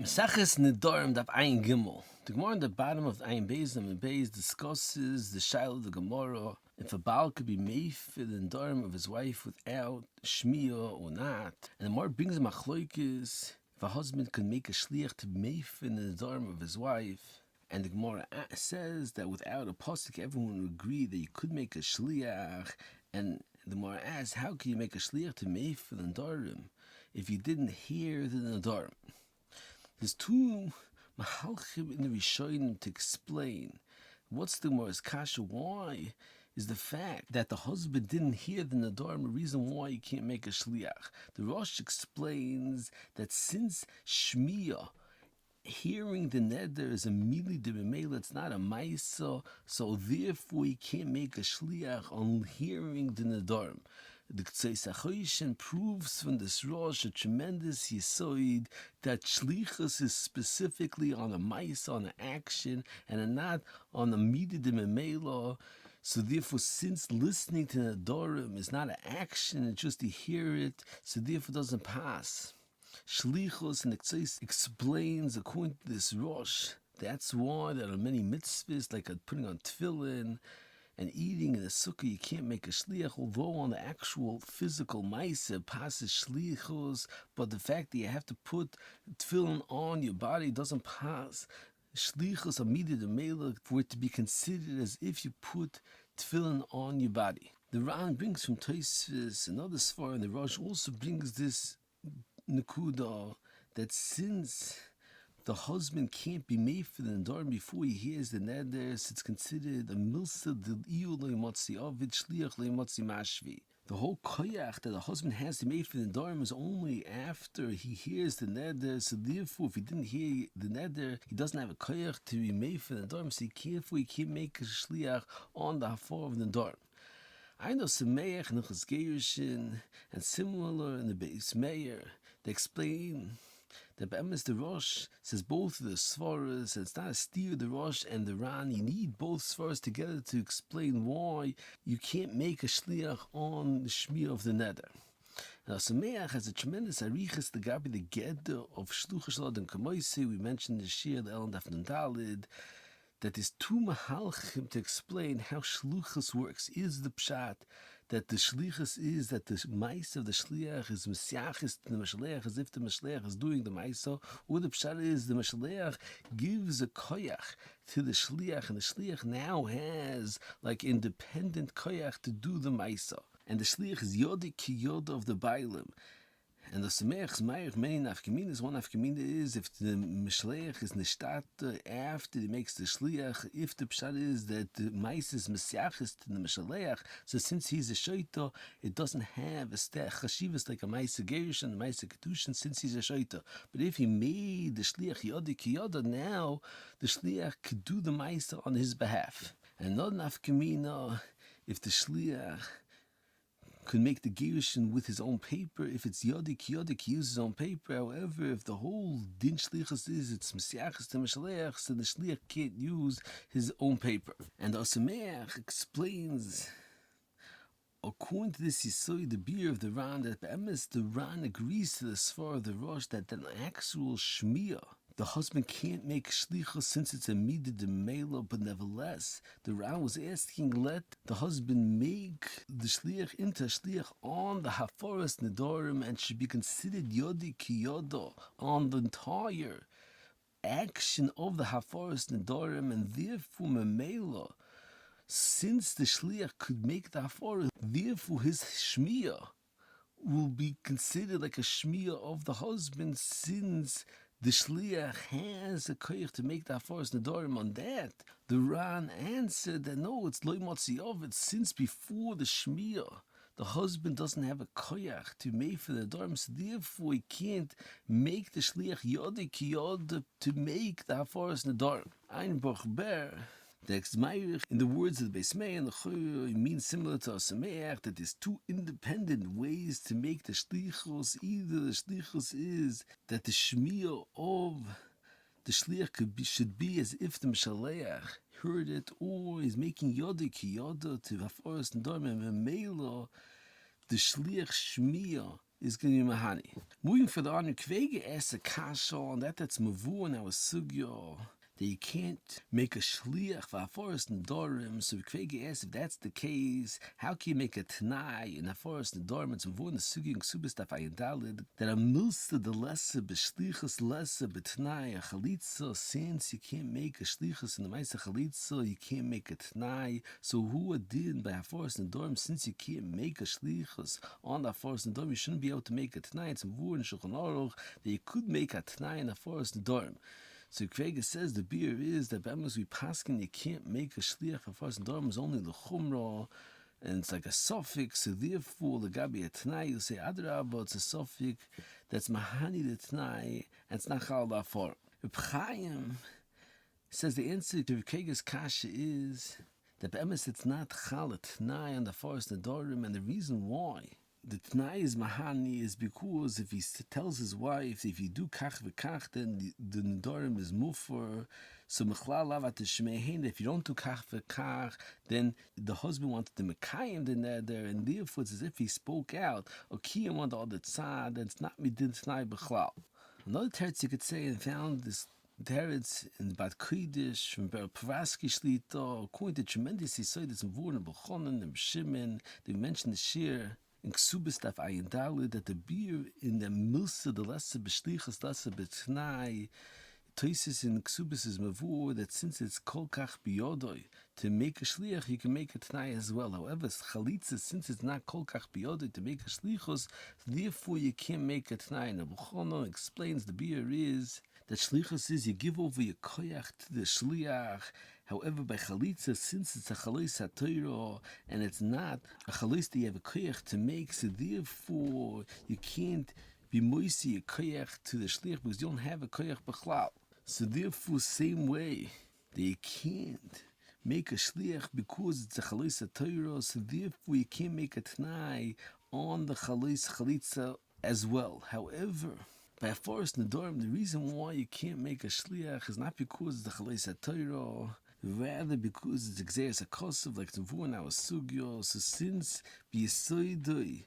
Maseches Nedarim daf ayin gimel. The Gemara on the bottom of ayin beis and beis discusses the shaila of the Gemara if a baal could be meifer the nedarim of his wife without shmiya or not. And the Gemara brings a machloikis if a husband could make a shliach to meifer the nedarim of his wife. And the Gemara says that without a pasuk, everyone would agree that you could make a shliach. And the Gemara asks, how can you make a shliach to meifer the nedarim if you didn't hear the nedarim? There's two mahalchim in the Rishonim to explain what's the Gemara's kasha. Why is the fact that the husband didn't hear the nedarim a reason why you can't make a shliach? The Rosh explains that since shmiya, hearing the neder, is a mili de b'meila, it's not a meifer, so therefore you can't make a shliach on hearing the nedarim. The Cheresh proves from this Rosh a tremendous yisoid that Shlichut is specifically on a meifer, on an action, and not on a mili de b'meila. So therefore, since listening to nedarim is not an action, it's just to hear it, so therefore it doesn't pass. Shlichut and the Cheresh explains according to this Rosh, that's why there are many mitzvahs like putting on tefillin and eating in a sukkah. You can't make a shliach, although on the actual physical meifer passes shlichus, but the fact that you have to put tefillin on your body doesn't pass shlichus immediate meiler for it to be considered as if you put tefillin on your body. The Ran brings from Tosfos, another svar, and the Rosh also brings this nekuda that since the husband can't be meifer the nedarim before he hears the neder, it's considered a milsa d'il le'motzi avid shliach le'motzi mashvi. The whole koyach that the husband has to meifer the nedarim is only after he hears the neder. So therefore, if he didn't hear the neder, he doesn't have a koyach to be meifer the nedarim. So he can't make a shliach on the hafarat of the nedarim. Aino semeach and gerushin, and similar in the btnai, they explain that the Rosh says both of the svaras, and it's not a steer the Rosh and the Ran. You need both svaras together to explain why you can't make a shliach on the shmiya of the neder. Now, Sameach has a tremendous arichas the gabi the geder of shluchas and kamoise. We mentioned the shir the el daf nun dalid, that there's two mahalchim to explain how shluchas works. Is the pshat that the shlichus is that the meifer of the shliach is mesiachis to the meshaleach as if the meshaleach is doing the meifer, or the pshat is the meshaleach gives a koyach to the shliach, and the shliach now has like independent koyach to do the meifer, and the shliach is yodi ki yoda of the bailim. And the Sameach's Meir, many nafkaminas. One nafkamina is if the Mishleach is nishtata after he makes the Shliach, if the Pshat is that the Mais is Mesiachis to the Mishleach, so since he's a Shoita, it doesn't have a chashivas like a Mais Gerish and a Mais Kedushin since he's a Shoita. But if he made the Shliach Yodi Kiyoda, now the Shliach could do the Mais on his behalf. And not nafkamina if the Shliach could make the gerushin with his own paper. If it's yodik, he uses his own paper. However, if the whole din shlichus is it's mesiachas to meshaleach, so the shliach can't use his own paper. And the Sameach explains, according to this yisoid, the beer of the Ran, that the Ran agrees to the svar of the Rosh that an actual shmiya, the husband can't make shlichus since it's a midah de meilah, but nevertheless, the Ran was asking, let the husband make the shliach into a shliach on the hafarat nedarim and should be considered yodi ki yoda on the entire action of the hafarat nedarim, and therefore memeilah, since the shliach could make the hafarat, therefore his shmiya will be considered like a shmiya of the husband, since the shliach has a koyach to make the hafarat nedarim on that. The Ran answered that no, it's loy motzi ovid, since before the shmiya, the husband doesn't have a koyach to meifer the nedarim, so therefore he can't make the shliach yodi ki yoda to make the hafarat nedarim. Ein bochber. The meifer, in the words of the btnai and the Cheresh, means similar to a Sameach, that there's two independent ways to make the shlichus. Either the shlichus is that the shmiya of the shliach should be as if the meshaleach heard it, or is making yoda ki yoda to hafarat nedarim, and memeilah the shliach shmiya is going to be mahani. Moving for the honor, Kvege asks a kasha on that's mavu and our sugyo, that you can't make a shliach for hafarat nedarim. So Kvege asks, if that's the case, how can you make a btnai in hafarat nedarim? It's mavu in the sugyo and ksubis daf ayin dalid, that a milsa the lesah bshlichut lesah btnai a chalitza, since you can't make a shlichus in the meifer chalitza, you can't make a btnai. So who did by hafarat nedarim, since you can't make a shlichus on the hafarat nedarim, you shouldn't be able to make a btnai. It's mavu in Shulchan Aruch that you could make a btnai in hafarat nedarim. So Kvega says the beer is that Bamos we paskin you can't make a shliach hafarat nedarim is only the chumrah, and it's like a suffix. So therefore, the gabi a btnai, you say adrabah, it's a suffix that's mahani the btnai, and it's not chal dafar. Chaim says the answer to Kvega's kasha is that Bamos it's not chal btnai on the hafarat nedarim, and the reason why the btnai is mahani is because if he tells his wife, if you do kach v'kach, then the nedarim is meifer. So mechlal lavat shmeihen. If you don't do kach v'kach, then the husband wanted to mekayim the neder, and therefore it's as if he spoke out. Or kiyam on the other side, and it's not midin btnai b'chlal. Another teretz you could say, and found this teretz in Bat Kodesh from Ber Pravaski Shlichut, according to tremendous yisodas and Vurna B'chonon and B'shimin, they mentioned the shir in ksubis daf ayin dalid that the beer in the milsa the lesah bshlichut lesah btnai, Toises in ksubis is mavur that since it's kol kach biyodoi to make a shliach, you can make a btnai as well. However, chalitza, since it's not kol kach biyodoi to make a shlichus, therefore you can't make a btnai. Now B'chono explains the beer is that shlichus is you give over your koyach to the shliach. However, by chalitza, since it's a chalis haTorah and it's not a chalis that you have a koyach to make, so therefore you can't be moisi a koyach to the shliach because you don't have a koyach b'chlal. So therefore, same way that you can't make a shliach because it's a chalis haTorah, so therefore you can't make a btnai on the chalis chalitza as well. However, by hafarat nedarim, the reason why you can't make a shliach is not because it's the chalis haTorah, rather because it's exeris hakosov, like the in our sugyo. So since b'yisoidoi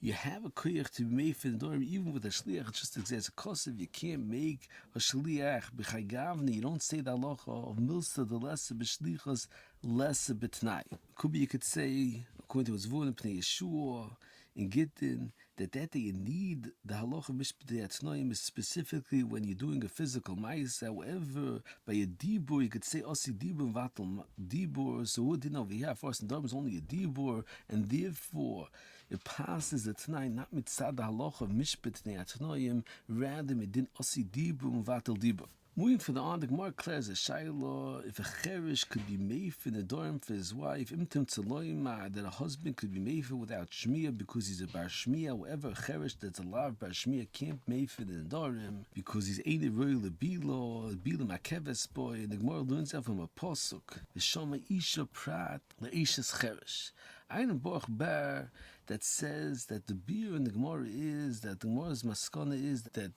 you have a koyach to be meifer nedarim, even with a shliach, it's just exeris hakosov. You can't make a shliach b'chagavni. You don't say the halacha of milsa the lesah bshlichus lesah btnai. Could be you could say according to what's v'un pnei Yeshua in Gittin that you need the halacha mishpatei is specifically when you're doing a physical ma'is. However, by a dibur, you could say osi dibur vatal dibur. So who didn't over here? Hafarat nedarim is only a dibur, and therefore it passes the btnai not mitzad the halacha mishpatei rather midin osi dibur vatal dibur. Moving for the on, the Gemara declares a shayla if a Cheresh could be meifer nedarim for his wife, imtim tzeloima, that a husband could be meifer without shmiya because he's a bar shmiya. However, a Cheresh that's alive bar shmiya can't meifer nedarim because he's aino royal lebilo makeves boy. And the Gemara learns out from a pasuk, the shoma isha prat leishas Cheresh. Aino boch bar that says that the beer in the Gemara is that the Gemara's maskana is that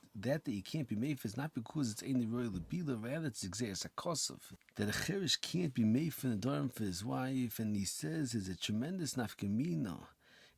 you can't be meifer is not because it's aino royal lebilo, rather it's exeris hakosov that a Cheresh can't be meifer nedarim for his wife, and he says is a tremendous nafkamina.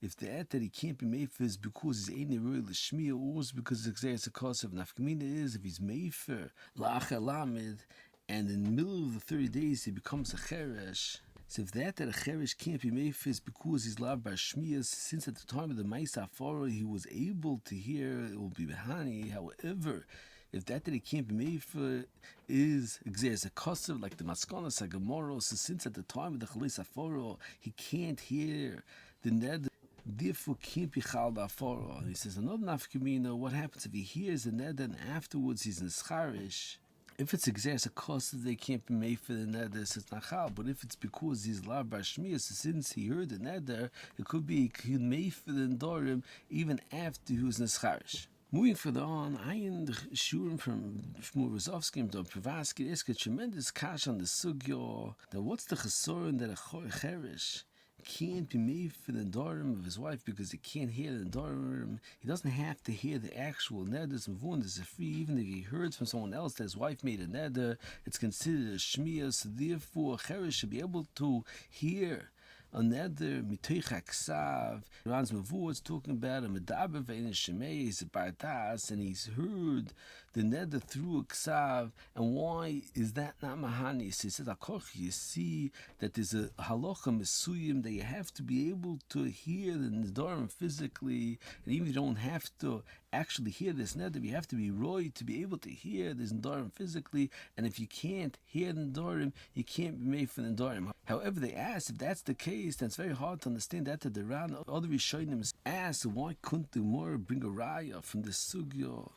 If the that he can't be meifer is because he's aino royal l'shmiya, or is because it's exeris hakosov. Nafkamina is if he's meifer la'achar lamed, and in the middle of the 30 days he becomes a Cheresh. So if that a Cheresh can't be meifer is because he's loved by shmiyas, since at the time of the meifer hafarat he was able to hear, it will be behani. However, if that he can't be meifer is exeris hakosov, like the maskanas haGemara, so since at the time of the chalis hafarat he can't hear the neder, therefore can't be chal hafarat. He says another nafkamina, what happens if he hears the neder and afterwards he's in Cheresh? If it's exeris hakosov, they can't be meifer the neder, so it's not chal. But if it's because he's lav bar shmiyah, so since he heard the neder, it could be meifer the nedarim even after he was in Cheresh. Moving further on, ayin the shurim from Shmuel Rozovsky and Pravaski ask a tremendous kash on the sugyo that what's the chesoron that a Cheresh can't be meifer the nedarim of his wife because he can't hear the nedarim. He doesn't have to hear the actual neders and vundas. Free, even if he heard from someone else that his wife made a neder, it's considered a shmiyah. So therefore, a Cheresh should be able to hear a neder mitoich haksav. Ran's Mavu is talking about a medaber ve'in shemei, he's a bartas, and he's heard the neder through a ksav. And why is that not mahanis? He says, you see that there's a halacha mesuyim that you have to be able to hear the nedarim physically, and even if you don't have to actually hear this neder, you have to be roy to be able to hear this nedarim physically. And if you can't hear the nedarim, you can't be made for the nedarim. However, they ask, if that's the case, then it's very hard to understand that the Ran, other Rishonim ask, why couldn't the Gemara bring a raya from the sugya?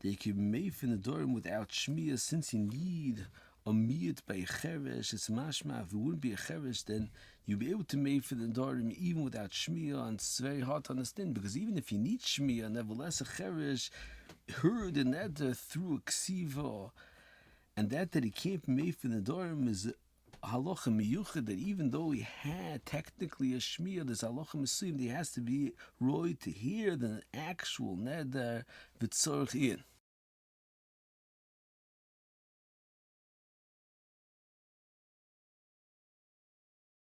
They can be made for the nedarim without shmiya, since you need a miyut by a Cheresh. It's mashma. If it wouldn't be a Cheresh, then you'd be able to make for the nedarim even without shmiya, and it's very hard to understand, because even if you need shmiya, nevertheless a Cheresh heard the neder through a ksiva, and that he can't be made for the nedarim is halacha miyuchad, that even though he had technically a shmiya, there's halacha mesuyim, he has to be roy to hear the actual neder v'tzorch in.